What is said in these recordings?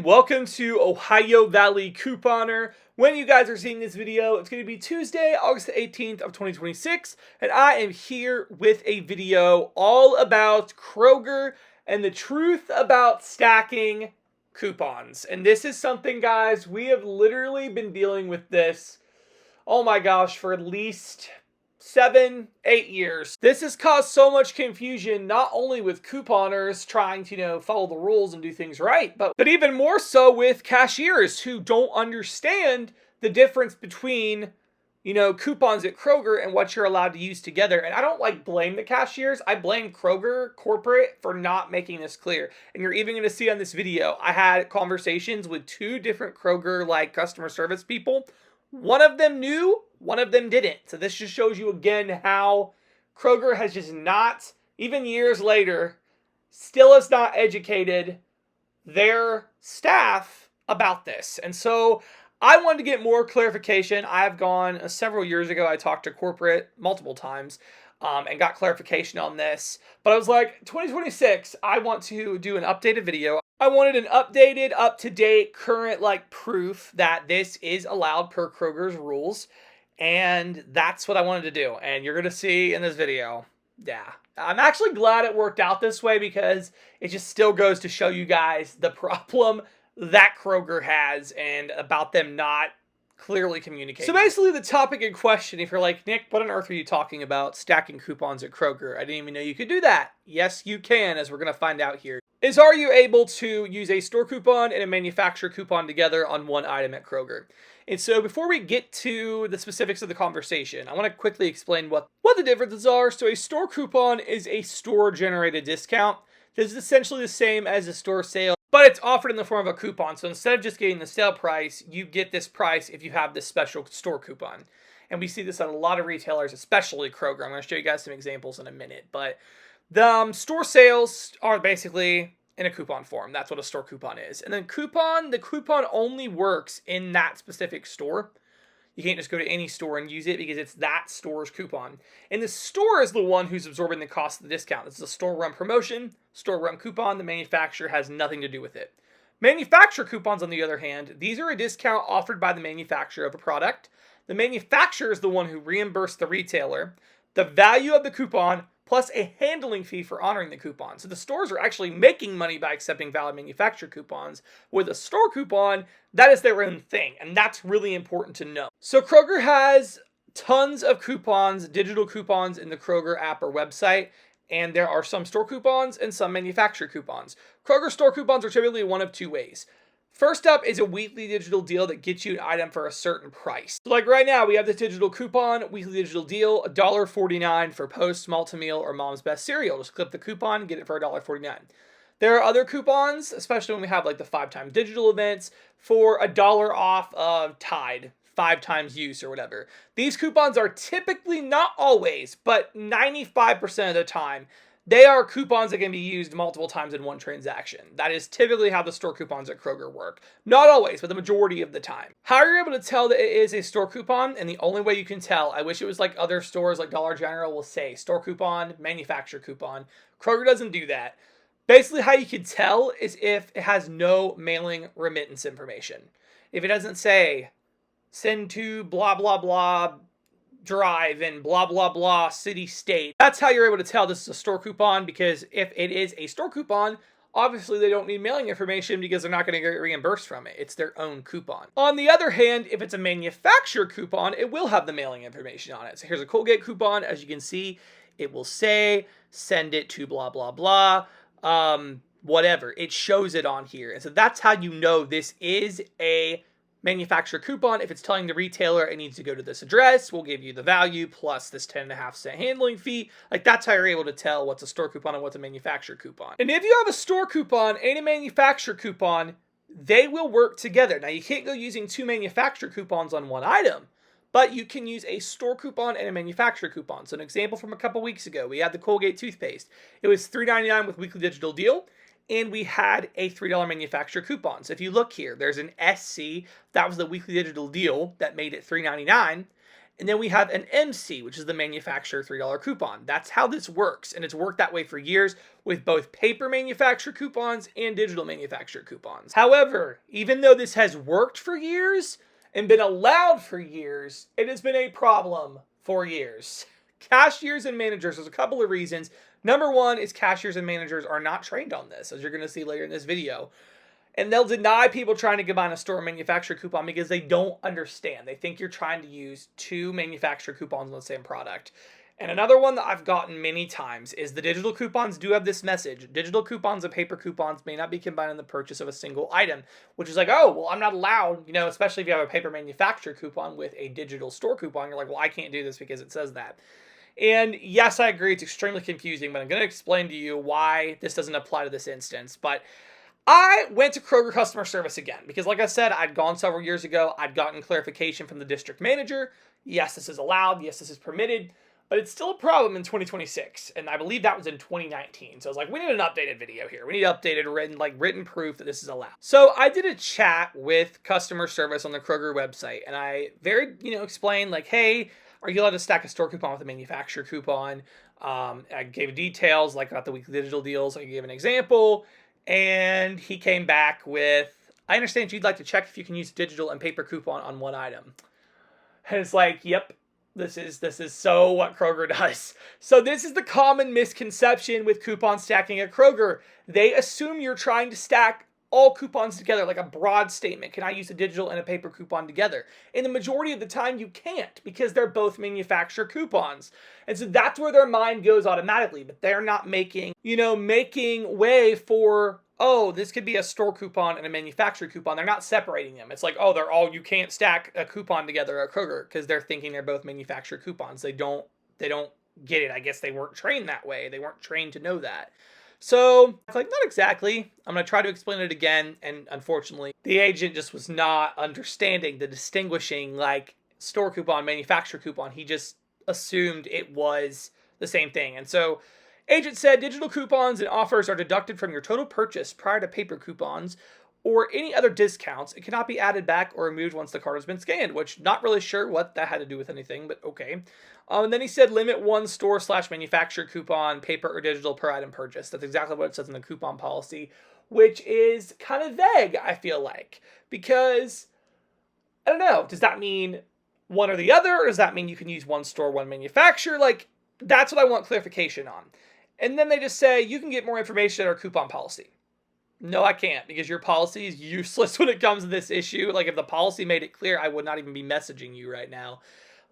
and welcome to Ohio Valley Couponer. When you guys are seeing this video, it's going to be Tuesday, August 18th of 2026, and I am here with a video all about Kroger and the truth about stacking coupons. And this is something, guys, we have literally been dealing with this, oh my gosh, for at least 7-8 years. This has caused so much confusion, not only with couponers trying to, follow the rules and do things right, but even more so with cashiers who don't understand the difference between, coupons at Kroger and what you're allowed to use together. And I don't blame the cashiers. I blame Kroger corporate for not making this clear. And you're even going to see on this video, I had conversations with 2 different Kroger customer service people. One of them knew, one of them didn't. So this just shows you again how Kroger has just not, even years later, still has not educated their staff about this. And so I wanted to get more clarification. I've gone several years ago, I talked to corporate multiple times and got clarification on this. But I was like, 2026, I want to do an updated video. I wanted an updated, up-to-date, current, proof that this is allowed per Kroger's rules. And that's what I wanted to do. And you're going to see in this video. Yeah. I'm actually glad it worked out this way because it just still goes to show you guys the problem that Kroger has and about them not clearly communicating. So basically the topic in question, if you're like, Nick, what on earth are you talking about? Stacking coupons at Kroger. I didn't even know you could do that. Yes, you can, as we're going to find out here. Is are you able to use a store coupon and a manufacturer coupon together on one item at Kroger? And so before we get to the specifics of the conversation, I want to quickly explain what the differences are. So a store coupon is a store-generated discount. This is essentially the same as a store sale, but it's offered in the form of a coupon. So instead of just getting the sale price, you get this price if you have this special store coupon. And we see this at a lot of retailers, especially Kroger. I'm going to show you guys some examples in a minute, but the store sales are basically in a coupon form. That's what a store coupon is. And then the coupon only works in that specific store. You can't just go to any store and use it because it's that store's coupon. And the store is the one who's absorbing the cost of the discount. This is a store-run promotion, store-run coupon. The manufacturer has nothing to do with it. Manufacturer coupons, on the other hand, these are a discount offered by the manufacturer of a product. The manufacturer is the one who reimbursed the retailer the value of the coupon plus a handling fee for honoring the coupon. So the stores are actually making money by accepting valid manufacturer coupons. With a store coupon, that is their own thing, and that's really important to know. So Kroger has tons of coupons, digital coupons in the Kroger app or website, and there are some store coupons and some manufacturer coupons. Kroger store coupons are typically one of 2 ways. First up is a weekly digital deal that gets you an item for a certain price. So right now, we have this digital coupon, weekly digital deal, $1.49 for Post, Malt-O-Meal, or Mom's Best Cereal. Just click the coupon and get it for $1.49. There are other coupons, especially when we have the 5-time digital events, for $1 off of Tide, 5 times use or whatever. These coupons are typically, not always, but 95% of the time, they are coupons that can be used multiple times in one transaction. That is typically how the store coupons at Kroger work. Not always, but the majority of the time. How are you able to tell that it is a store coupon? And the only way you can tell, I wish it was like other stores like Dollar General will say store coupon, manufacturer coupon. Kroger doesn't do that. Basically how you can tell is if it has no mailing remittance information. If it doesn't say send to blah blah blah drive in blah blah blah city state. That's how you're able to tell this is a store coupon, because if it is a store coupon, obviously they don't need mailing information because they're not going to get reimbursed from it. It's their own coupon. On the other hand, if it's a manufacturer coupon, it will have the mailing information on it. So here's a Colgate coupon. As you can see, it will say send it to blah blah blah, whatever. It shows it on here. And so that's how you know this is a manufacturer coupon. If it's telling the retailer it needs to go to this address, we'll give you the value plus this 10.5-cent handling fee. That's how you're able to tell what's a store coupon and what's a manufacturer coupon. And if you have a store coupon and a manufacturer coupon, they will work together. Now, you can't go using 2 manufacturer coupons on one item, but you can use a store coupon and a manufacturer coupon. So an example from a couple weeks ago, we had the Colgate toothpaste. It was $3.99 with weekly digital deal. And we had a $3 manufacturer coupon. So if you look here, there's an SC. That was the weekly digital deal that made it $3.99. And then we have an MC, which is the manufacturer $3 coupon. That's how this works. And it's worked that way for years with both paper manufacturer coupons and digital manufacturer coupons. However, even though this has worked for years and been allowed for years, it has been a problem for years. Cashiers and managers, there's a couple of reasons. Number one is cashiers and managers are not trained on this, as you're going to see later in this video. And they'll deny people trying to combine a store manufacturer coupon because they don't understand. They think you're trying to use two manufacturer coupons on the same product. And another one that I've gotten many times is the digital coupons do have this message. Digital coupons and paper coupons may not be combined in the purchase of a single item, which is like, oh, well, I'm not allowed, especially if you have a paper manufacturer coupon with a digital store coupon. You're like, well, I can't do this because it says that. And yes, I agree, it's extremely confusing, but I'm going to explain to you why this doesn't apply to this instance. But I went to Kroger customer service again because, like I said, I'd gone several years ago. I'd gotten clarification from the district manager. Yes, this is allowed. Yes, this is permitted. But it's still a problem in 2026. And I believe that was in 2019. So I was like, we need an updated video here. We need updated written proof that this is allowed. So I did a chat with customer service on the Kroger website. And I explained like, hey, are you allowed to stack a store coupon with a manufacturer coupon? I gave details like about the weekly digital deals. I gave an example. And he came back with, I understand you'd like to check if you can use digital and paper coupon on one item. And it's like, yep, this is so what Kroger does. So this is the common misconception with coupon stacking at Kroger. They assume you're trying to stack all coupons together, like a broad statement. Can I use a digital and a paper coupon together? And the majority of the time you can't because they're both manufacturer coupons. And so that's where their mind goes automatically, but they're not making way for, oh, this could be a store coupon and a manufacturer coupon. They're not separating them. It's like, oh, you can't stack a coupon together at Kroger because they're thinking they're both manufacturer coupons. They don't get it. I guess they weren't trained that way. They weren't trained to know that. So, like, not exactly. I'm going to try to explain it again, and unfortunately, the agent just was not understanding the distinguishing, like, store coupon, manufacturer coupon. He just assumed it was the same thing. And so, agent said, digital coupons and offers are deducted from your total purchase prior to paper coupons or any other discounts. It cannot be added back or removed once the card has been scanned, which not really sure what that had to do with anything, but okay. And then he said limit one store/manufacturer coupon, paper or digital per item purchase. That's exactly what it says in the coupon policy, which is kind of vague, I feel like, because, I don't know, does that mean one or the other, or does that mean you can use one store, one manufacturer? Like, that's what I want clarification on. And then they just say, you can get more information at our coupon policy. No, I can't, because your policy is useless when it comes to this issue. Like, if the policy made it clear, I would not even be messaging you right now.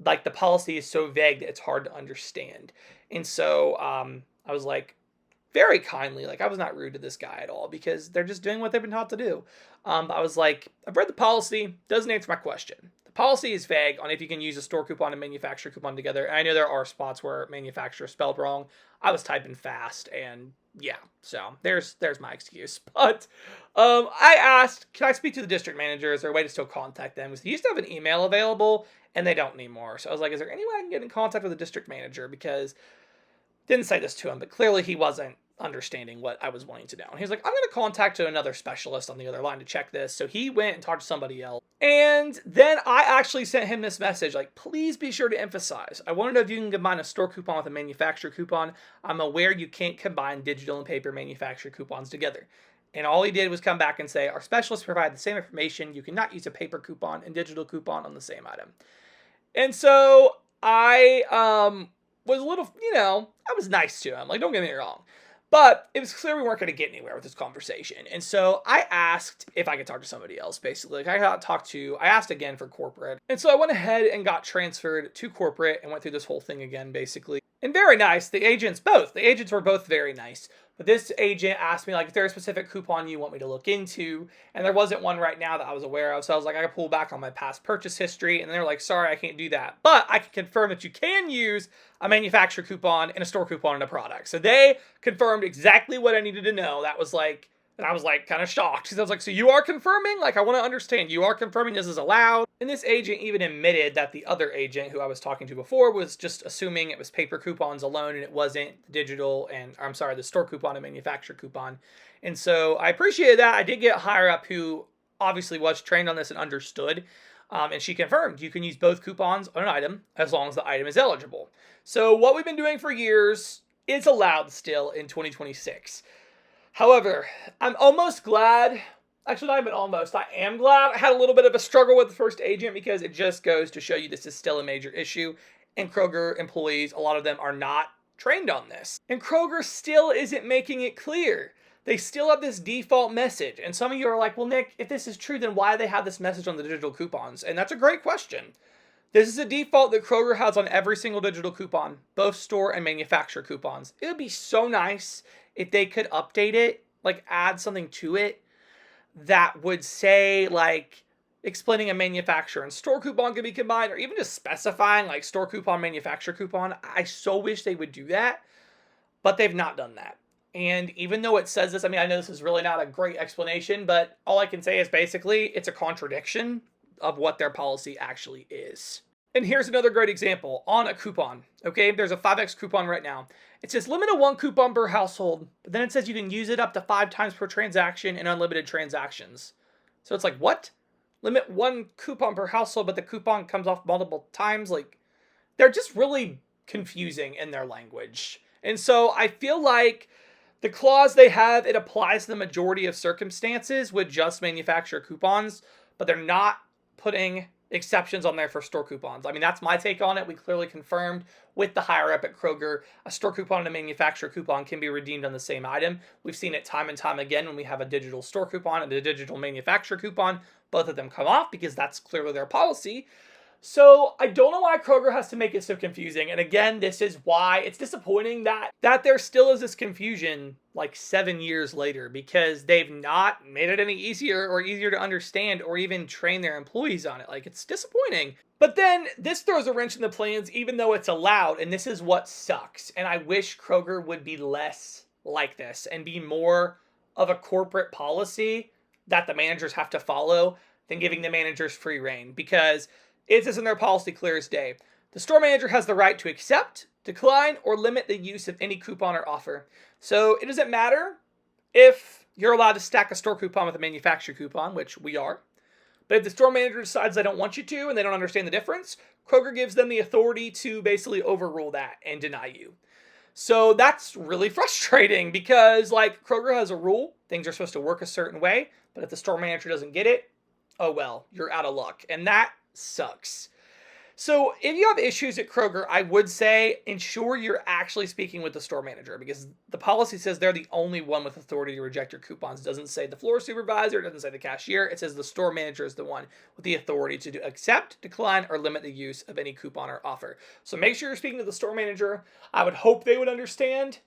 Like, the policy is so vague that it's hard to understand. And so I was like, very kindly, like, I was not rude to this guy at all because they're just doing what they've been taught to do. I was like, I've read the policy, doesn't answer my question. The policy is vague on if you can use a store coupon and manufacturer coupon together. And I know there are spots where manufacturer is spelled wrong. I was typing fast, and yeah, so there's my excuse. But I asked, can I speak to the district manager? Is there a way to still contact them? Because they used to have an email available, and they don't anymore. So I was like, is there any way I can get in contact with the district manager? Because didn't say this to him, but clearly he wasn't understanding what I was wanting to know. And he was like, I'm going to contact another specialist on the other line to check this. So he went and talked to somebody else. And then I actually sent him this message, like, please be sure to emphasize, I want to know if you can combine a store coupon with a manufacturer coupon. I'm aware you can't combine digital and paper manufacturer coupons together. And all he did was come back and say, our specialists provide the same information. You cannot use a paper coupon and digital coupon on the same item. And so I was a little, I was nice to him. Like, don't get me wrong. But it was clear we weren't going to get anywhere with this conversation. And so I asked if I could talk to somebody else, basically. Like, I asked again for corporate. And so I went ahead and got transferred to corporate and went through this whole thing again, basically. And very nice. The agents were both very nice. But this agent asked me, like, if there's a specific coupon you want me to look into. And there wasn't one right now that I was aware of. So I was like, I could pull back on my past purchase history. And they were like, sorry, I can't do that. But I can confirm that you can use a manufacturer coupon and a store coupon in a product. So they confirmed exactly what I needed to know. That was like, and I was like kind of shocked. Because I was like, so you are confirming? Like, I want to understand. You are confirming this is allowed? And this agent even admitted that the other agent who I was talking to before was just assuming it was paper coupons alone and it wasn't the store coupon and manufacturer coupon. And so I appreciated that. I did get a higher up who obviously was trained on this and understood. And she confirmed you can use both coupons on an item as long as the item is eligible. So what we've been doing for years is allowed still in 2026. However, I'm almost glad, actually not even almost, I am glad I had a little bit of a struggle with the first agent, because it just goes to show you this is still a major issue. And Kroger employees, a lot of them are not trained on this. And Kroger still isn't making it clear. They still have this default message. And some of you are like, well, Nick, if this is true, then why do they have this message on the digital coupons? And that's a great question. This is a default that Kroger has on every single digital coupon, both store and manufacturer coupons. It would be so nice if they could update it, like add something to it that would say, like, explaining a manufacturer and store coupon could be combined, or even just specifying like store coupon, manufacturer coupon. I so wish they would do that, but they've not done that. And even though it says this, I mean, I know this is really not a great explanation, but all I can say is basically it's a contradiction of what their policy actually is. And here's another great example on a coupon. Okay, there's a 5X coupon right now. It says limit of 1 coupon per household, but then it says you can use it up to 5 times per transaction and unlimited transactions. So it's like, what? Limit 1 coupon per household, but the coupon comes off multiple times? Like, they're just really confusing in their language. And so I feel like the clause they have, it applies to the majority of circumstances with just manufacturer coupons, but they're not putting exceptions on there for store coupons. I mean, that's my take on it. We clearly confirmed with the higher up at Kroger, a store coupon and a manufacturer coupon can be redeemed on the same item. We've seen it time and time again when we have a digital store coupon and a digital manufacturer coupon. Both of them come off because that's clearly their policy. So I don't know why Kroger has to make it so confusing. And again, this is why it's disappointing that there still is this confusion like 7 years later, because they've not made it any easier or easier to understand or even train their employees on it. Like, it's disappointing. But then this throws a wrench in the plans, even though it's allowed. And this is what sucks. And I wish Kroger would be less like this and be more of a corporate policy that the managers have to follow than giving the managers free reign, because it says in their policy clear as day, the store manager has the right to accept, decline, or limit the use of any coupon or offer. So it doesn't matter if you're allowed to stack a store coupon with a manufacturer coupon, which we are. But if the store manager decides they don't want you to and they don't understand the difference, Kroger gives them the authority to basically overrule that and deny you. So that's really frustrating because, like, Kroger has a rule. Things are supposed to work a certain way. But if the store manager doesn't get it, oh well, you're out of luck. And that sucks. So if you have issues at Kroger, I would say ensure you're actually speaking with the store manager, because the policy says they're the only one with authority to reject your coupons. It doesn't say the floor supervisor, it doesn't say the cashier. It says the store manager is the one with the authority to accept, decline, or limit the use of any coupon or offer. So make sure you're speaking to the store manager. I would hope they would understand,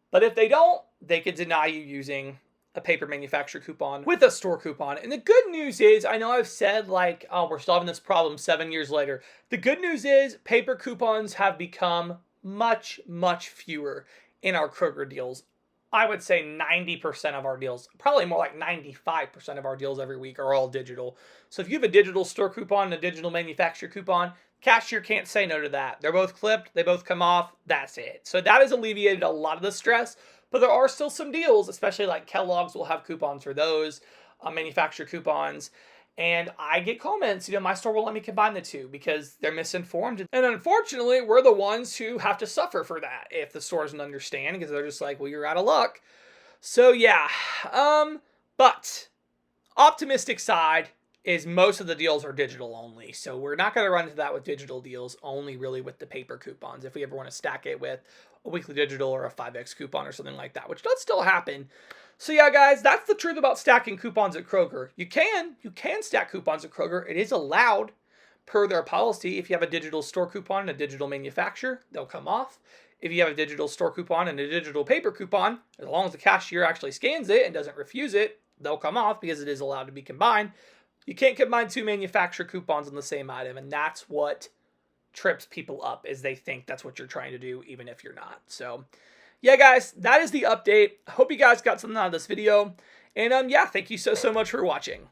but if they don't, they could deny you using a paper manufacturer coupon with a store coupon. And the good news is, I know I've said like, oh, we're solving this problem 7 years later. The good news is paper coupons have become much, much fewer in our Kroger deals. I would say 90% of our deals, probably more like 95% of our deals every week are all digital. So if you have a digital store coupon and a digital manufacturer coupon, cashier can't say no to that. They're both clipped, they both come off, that's it. So that has alleviated a lot of the stress. But there are still some deals, especially like Kellogg's will have coupons for those, manufacturer coupons. And I get comments, my store won't let me combine the two because they're misinformed. And unfortunately, we're the ones who have to suffer for that if the store doesn't understand, because they're just like, well, you're out of luck. So yeah, but optimistic side is most of the deals are digital only. So we're not going to run into that with digital deals, only really with the paper coupons. If we ever want to stack it with a weekly digital or a 5X coupon or something like that, which does still happen. So yeah, guys, that's the truth about stacking coupons at Kroger. You can stack coupons at Kroger. It is allowed per their policy. If you have a digital store coupon and a digital manufacturer, they'll come off. If you have a digital store coupon and a digital paper coupon, as long as the cashier actually scans it and doesn't refuse it, they'll come off because it is allowed to be combined. You can't combine two manufacturer coupons on the same item, and that's what trips people up, is they think that's what you're trying to do, even if you're not. So, yeah, guys, that is the update. I hope you guys got something out of this video. And, yeah, thank you so much for watching.